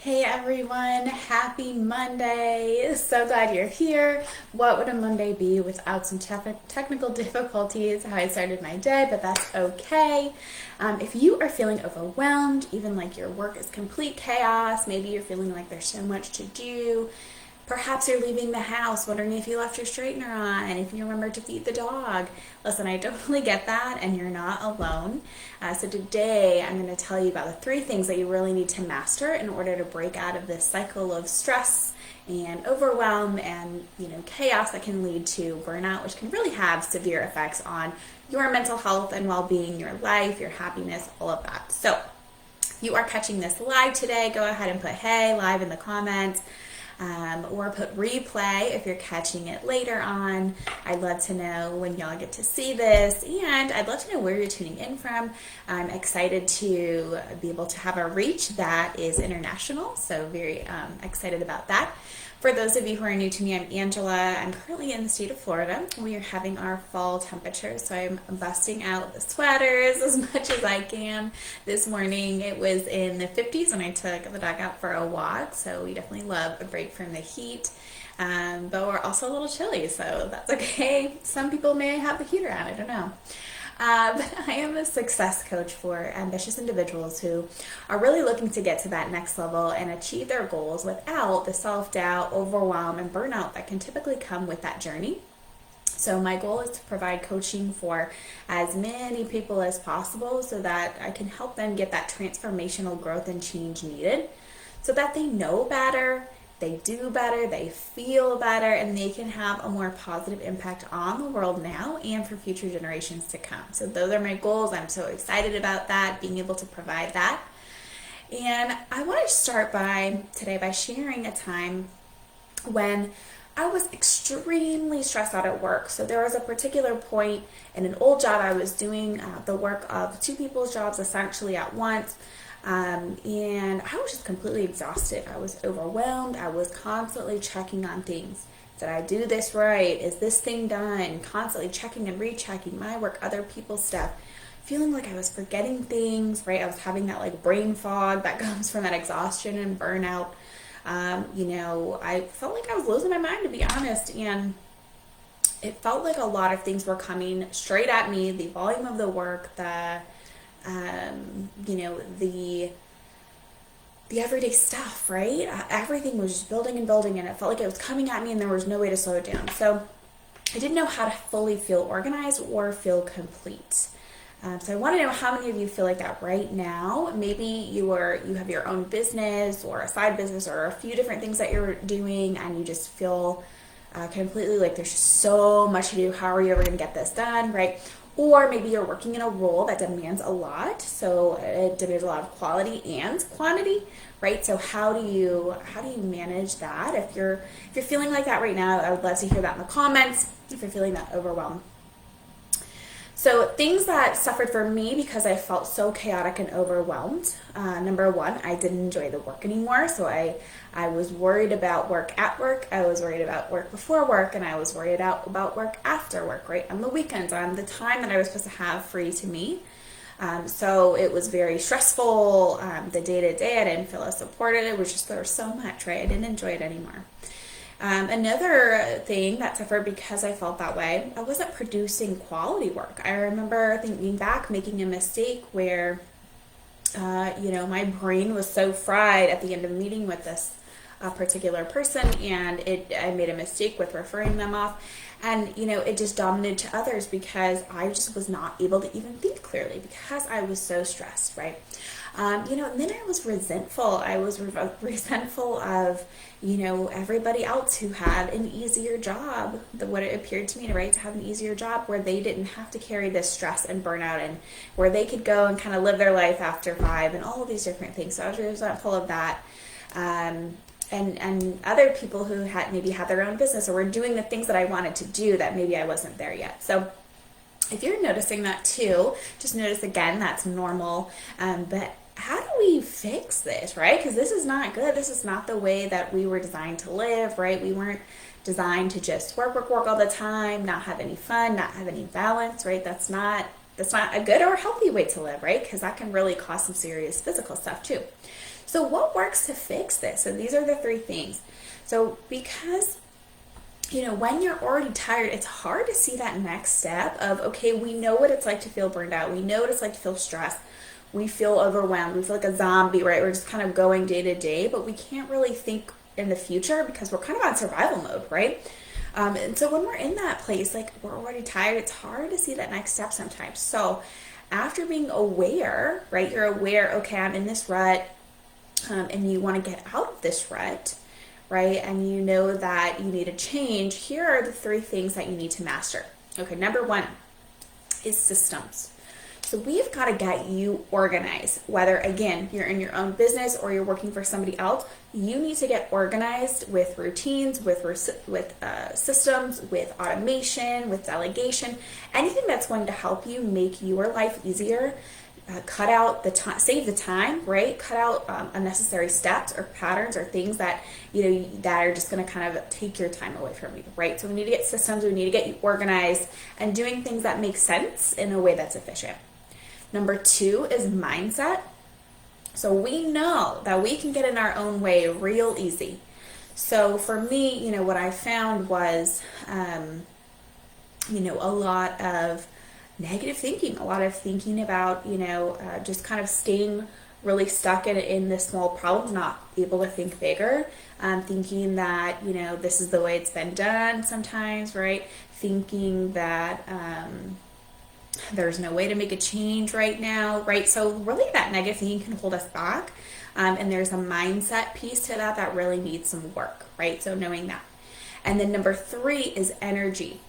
Hey everyone, happy Monday. So glad you're here. What would a Monday be without some technical difficulties? How I started my day, but that's okay. If you are feeling overwhelmed, even like your work is complete chaos, maybe you're feeling like there's so much to do. Perhaps you're leaving the house wondering if you left your straightener on, if you remembered to feed the dog. Listen, I totally get that, and you're not alone. So today I'm going to tell you about the three things that you really need to master in order to break out of this cycle of stress and overwhelm and chaos that can lead to burnout, which can really have severe effects on your mental health and well-being, your life, your happiness, all of that. So if you are catching this live today, go ahead and put hey live in the comments. Or put replay if you're catching it later on. I'd love to know when y'all get to see this, and I'd love to know where you're tuning in from. I'm excited to be able to have a reach that is international, so very excited about that. For those of you who are new to me, I'm Angela. I'm currently in the state of Florida. We are having our fall temperatures, so I'm busting out the sweaters as much as I can. This morning it was in the 50s when I took the dog out for a walk, so we definitely love a break from the heat. But we're also a little chilly, so that's okay. Some people may have the heater on, I don't know. But I am a success coach for ambitious individuals who are really looking to get to that next level and achieve their goals without the self-doubt, overwhelm, and burnout that can typically come with that journey. So my goal is to provide coaching for as many people as possible so that I can help them get that transformational growth and change needed so that they know better, they do better, they feel better, and they can have a more positive impact on the world now and for future generations to come. So those are my goals. I'm so excited about that, being able to provide that. And I want to start today by sharing a time when I was extremely stressed out at work. So there was a particular point in an old job I was doing the work of two people's jobs essentially at once. And I was just completely exhausted. I was overwhelmed. I was constantly checking on things. Did I do this right? Is this thing done? Constantly checking and rechecking my work, other people's stuff. Feeling like I was forgetting things, right? I was having that like brain fog that comes from that exhaustion and burnout. I felt like I was losing my mind, to be honest. And it felt like a lot of things were coming straight at me. The volume of the work, the everyday stuff, right? Everything was just building and building, and it felt like it was coming at me, and there was no way to slow it down. So I didn't know how to fully feel organized or feel complete. So I want to know how many of you feel like that right now. Maybe you have your own business or a side business or a few different things that you're doing, and you just feel completely like there's just so much to do. How are you ever going to get this done, right? Or maybe you're working in a role that demands a lot, so it demands a lot of quality and quantity, right? So how do you manage that? If you're feeling like that right now, I would love to hear that in the comments. If you're feeling that overwhelmed. So things that suffered for me because I felt so chaotic and overwhelmed. Number one, I didn't enjoy the work anymore. So I was worried about work at work. I was worried about work before work, and I was worried about work after work, right? On the weekends, on the time that I was supposed to have free to me. So it was very stressful. The day to day, I didn't feel as supported. It was just, there was so much, right? I didn't enjoy it anymore. Another thing that suffered because I felt that way, I wasn't producing quality work. I remember thinking back, making a mistake where, my brain was so fried at the end of a meeting with this particular person, and I made a mistake with referring them off. And, it just dominated to others because I just was not able to even think clearly because I was so stressed, right? And then I was resentful. I was resentful of, everybody else who had an easier job, what it appeared to me, right, to have an easier job where they didn't have to carry this stress and burnout, and where they could go and kind of live their life after 5 and all of these different things. So I was resentful of that. And other people who maybe had their own business or were doing the things that I wanted to do that maybe I wasn't there yet. So if you're noticing that too, just notice again, that's normal. But how do we fix this, right? Because this is not good. This is not the way that we were designed to live, right? We weren't designed to just work all the time, not have any fun, not have any balance, right? That's not a good or healthy way to live, right? Because that can really cause some serious physical stuff too. So what works to fix this? So these are the three things. So because when you're already tired, it's hard to see that next step of, okay, we know what it's like to feel burned out. We know what it's like to feel stressed. We feel overwhelmed. We feel like a zombie, right? We're just kind of going day to day, but we can't really think in the future because we're kind of on survival mode, right? And so when we're in that place, like we're already tired, it's hard to see that next step sometimes. So after being aware, right, you're aware, okay, I'm in this rut, and you want to get out of this rut, right? And you know that you need a change. Here are the three things that you need to master. Okay, number one is systems. So we've got to get you organized. Whether, again, you're in your own business or you're working for somebody else, you need to get organized with routines, with systems, with automation, with delegation, anything that's going to help you make your life easier. Cut out the time, save the time, right? Cut out unnecessary steps or patterns or things that that are just going to kind of take your time away from you, right? So we need to get systems, we need to get you organized and doing things that make sense in a way that's efficient. Number two is mindset. So we know that we can get in our own way real easy. So for me, what I found was, a lot of negative thinking, a lot of thinking about, just kind of staying really stuck in this small problem, not able to think bigger, thinking that, this is the way it's been done sometimes, right? Thinking that there's no way to make a change right now, right? So really that negative thinking can hold us back. And there's a mindset piece to that really needs some work, right? So knowing that. And then number three is energy.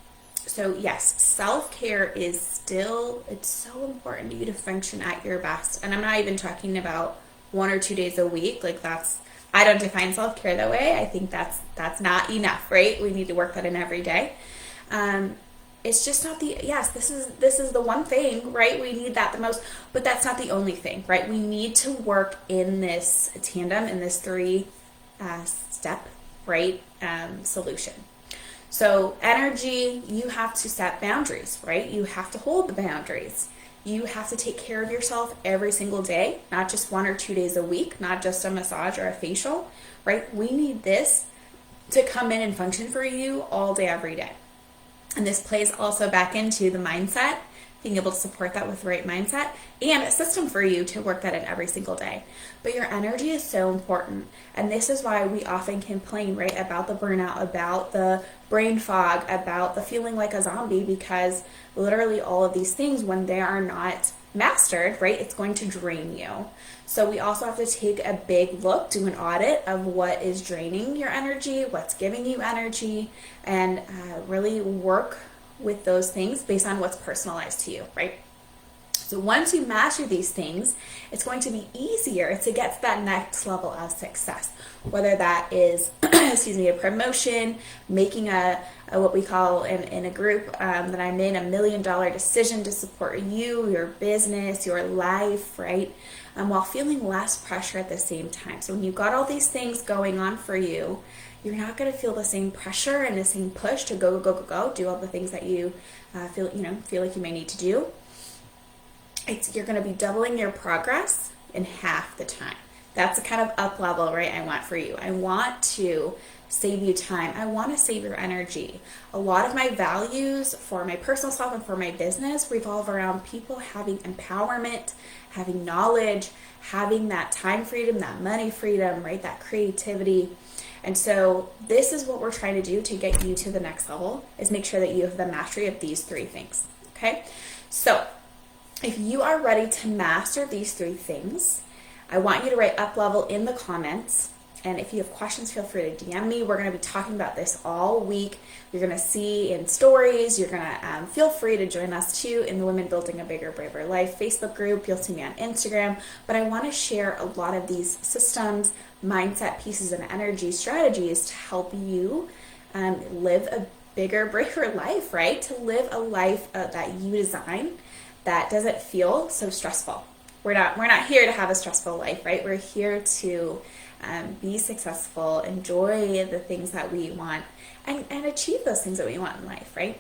So yes, self-care is still, it's so important to you to function at your best. And I'm not even talking about 1 or 2 days a week. Like I don't define self-care that way. I think that's not enough, right? We need to work that in every day. It's just not this is the one thing, right? We need that the most, but that's not the only thing, right? We need to work in this tandem, in this three step, right? Solution. So energy, you have to set boundaries, right? You have to hold the boundaries. You have to take care of yourself every single day, not just 1 or 2 days a week, not just a massage or a facial, right? We need this to come in and function for you all day, every day. And this plays also back into the mindset, being able to support that with the right mindset and a system for you to work that in every single day. But your energy is so important. And this is why we often complain, right, about the burnout, about the brain fog, about the feeling like a zombie, because literally all of these things, when they are not mastered, right, it's going to drain you. So we also have to take a big look, do an audit of what is draining your energy, what's giving you energy, and really work with those things based on what's personalized to you, right? So once you master these things, it's going to be easier to get to that next level of success, whether that is, a promotion, making a what we call in a group that I'm in, $1 million decision to support you, your business, your life, right? While feeling less pressure at the same time. So when you've got all these things going on for you, you're not going to feel the same pressure and the same push to go, do all the things that you feel like you may need to do. You're going to be doubling your progress in half the time. That's the kind of up level, right, I want for you. I want to save you time. I want to save your energy. A lot of my values for my personal self and for my business revolve around people having empowerment, having knowledge, having that time freedom, that money freedom, right, that creativity. And so this is what we're trying to do to get you to the next level, is make sure that you have the mastery of these three things, okay? So if you are ready to master these three things, I want you to write up level in the comments. And if you have questions, feel free to DM me. We're going to be talking about this all week. You're going to see in stories. You're going to feel free to join us too in the Women Building a Bigger, Braver Life Facebook group. You'll see me on Instagram. But I want to share a lot of these systems, mindset pieces, and energy strategies to help you live a bigger, braver life, right? To live a life that you design that doesn't feel so stressful. We're not here to have a stressful life, right? We're here to be successful, enjoy the things that we want, and achieve those things that we want in life, right?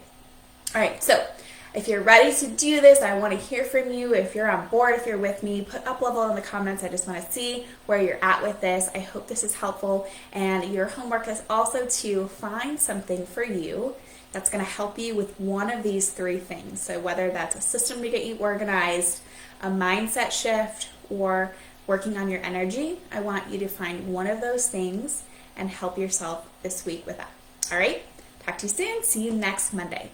All right, so If you're ready to do this, I want to hear from you. If you're on board, if you're with me, put up level in the comments. I just want to see where you're at with this. I hope this is helpful. And your homework is also to find something for you that's going to help you with one of these three things. So whether that's a system to get you organized, a mindset shift, or working on your energy, I want you to find one of those things and help yourself this week with that. All right? Talk to you soon. See you next Monday.